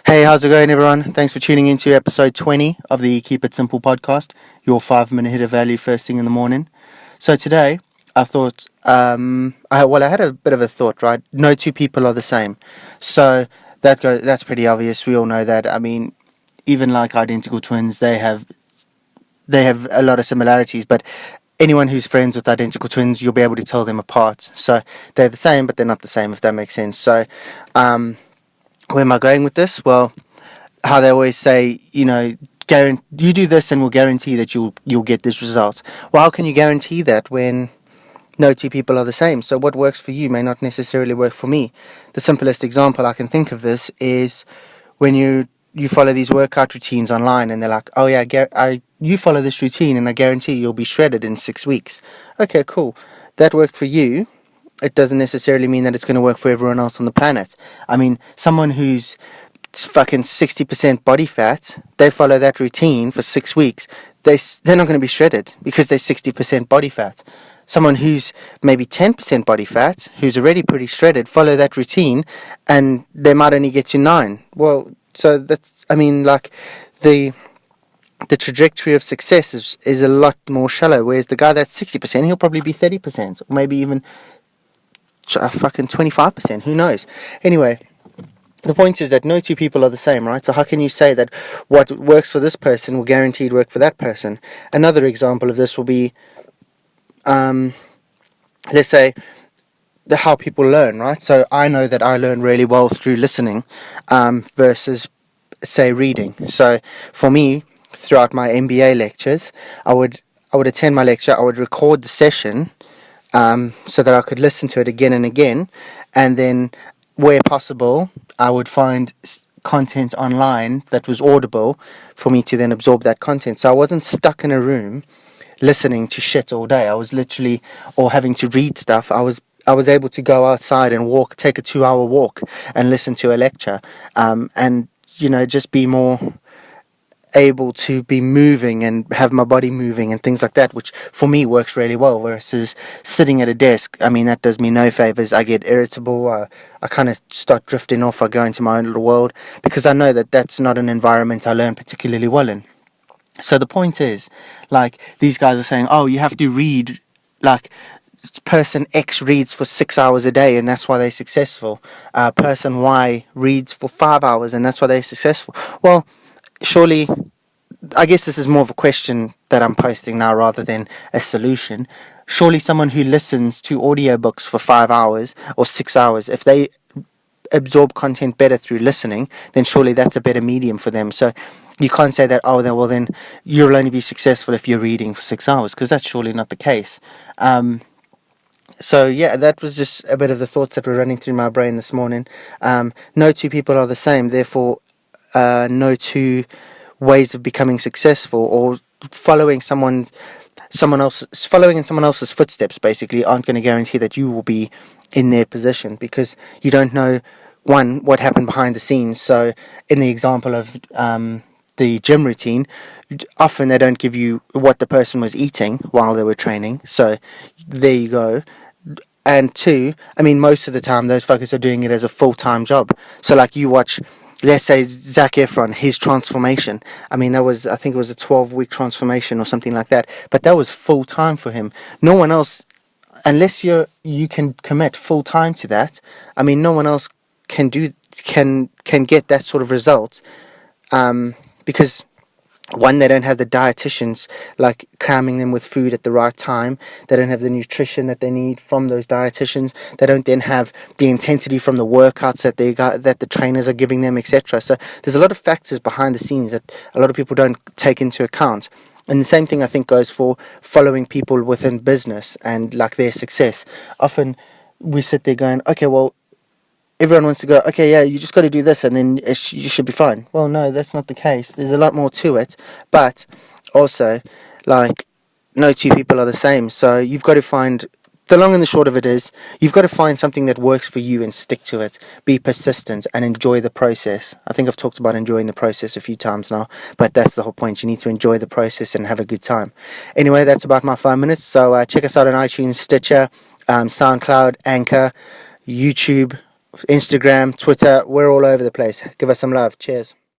Hey, how's it going, everyone? Thanks for tuning into episode 20 of the Keep It Simple podcast, your 5-minute hit of value first thing in the morning. So today, I thought, I had a bit of a thought, right? No two people are the same. So that's pretty obvious. We all know that. I mean, even like identical twins, they have a lot of similarities, but anyone who's friends with identical twins, you'll be able to tell them apart. So they're the same, but they're not the same, if that makes sense. So, where am I going with this? Well, how they always say, you do this and we'll guarantee that you'll get this result. Well, how can you guarantee that when no two people are the same? So what works for you may not necessarily work for me. The simplest example I can think of this is when you follow these workout routines online and they're like, oh yeah, you follow this routine and I guarantee you'll be shredded in 6 weeks. Okay, cool. That worked for you. It doesn't necessarily mean that it's going to work for everyone else on the planet. I mean, someone who's fucking 60% body fat, they follow that routine for 6 weeks, they're not going to be shredded because they're 60% body fat. Someone who's maybe 10% body fat, who's already pretty shredded, follow that routine and they might only get to 9. Well, so that's, I mean, like, the trajectory of success is a lot more shallow, whereas the guy that's 60%, he'll probably be 30%, or maybe even fucking 25%, who knows. Anyway, the point is that no two people are the same, right? So how can you say that what works for this person will guaranteed work for that person? Another example of this will be, let's say, how people learn, right? So I know that I learn really well through listening versus, say, reading. So for me, throughout my MBA lectures, I would attend my lecture, I would record the session so that I could listen to it again and again, and then where possible, I would find content online that was audible for me to then absorb that content. So I wasn't stuck in a room listening to shit all day. I was literally, or having to read stuff. I was able to go outside and take a 2-hour walk and listen to a lecture, and just be more able to be moving and have my body moving and things like that, which for me works really well, versus sitting at a desk. I mean, that does me no favors. I get irritable, I kind of start drifting off, I go into my own little world, because I know that that's not an environment I learn particularly well in. So the point is, like, these guys are saying, oh, you have to read, like, person X reads for 6 hours a day and that's why they're successful. Person Y reads for 5 hours and that's why they're successful. Well, surely, I guess this is more of a question that I'm posting now rather than a solution. Surely someone who listens to audiobooks for 5 hours or 6 hours, if they absorb content better through listening, then surely that's a better medium for them. So you can't say that, then you'll only be successful if you're reading for 6 hours, because that's surely not the case. So yeah, that was just a bit of the thoughts that were running through my brain this morning. No two people are the same, therefore no two ways of becoming successful or following someone in someone else's footsteps basically aren't going to guarantee that you will be in their position, because you don't know, one, what happened behind the scenes. So in the example of the gym routine, often they don't give you what the person was eating while they were training, so there you go. And two, I mean, most of the time those fuckers are doing it as a full-time job. So like, you watch, let's say, Zac Efron, his transformation. I mean, I think it was a 12-week transformation or something like that. But that was full-time for him. No one else, unless you can commit full-time to that, I mean, no one else can get that sort of result, because one, they don't have the dietitians like cramming them with food at the right time. They don't have the nutrition that they need from those dietitians. They don't then have the intensity from the workouts that the trainers are giving them, etc. So there's a lot of factors behind the scenes that a lot of people don't take into account. And the same thing, I think, goes for following people within business and like their success. Often we sit there going, okay, well, everyone wants to go, okay, yeah, you just got to do this and then you should be fine. Well, no, that's not the case. There's a lot more to it. But also, like, no two people are the same. So you've got to find, the long and the short of it is, you've got to find something that works for you and stick to it. Be persistent and enjoy the process. I think I've talked about enjoying the process a few times now, but that's the whole point. You need to enjoy the process and have a good time. Anyway, that's about my 5 minutes. So check us out on iTunes, Stitcher, SoundCloud, Anchor, YouTube, Instagram, Twitter. We're all over the place. Give us some love. Cheers.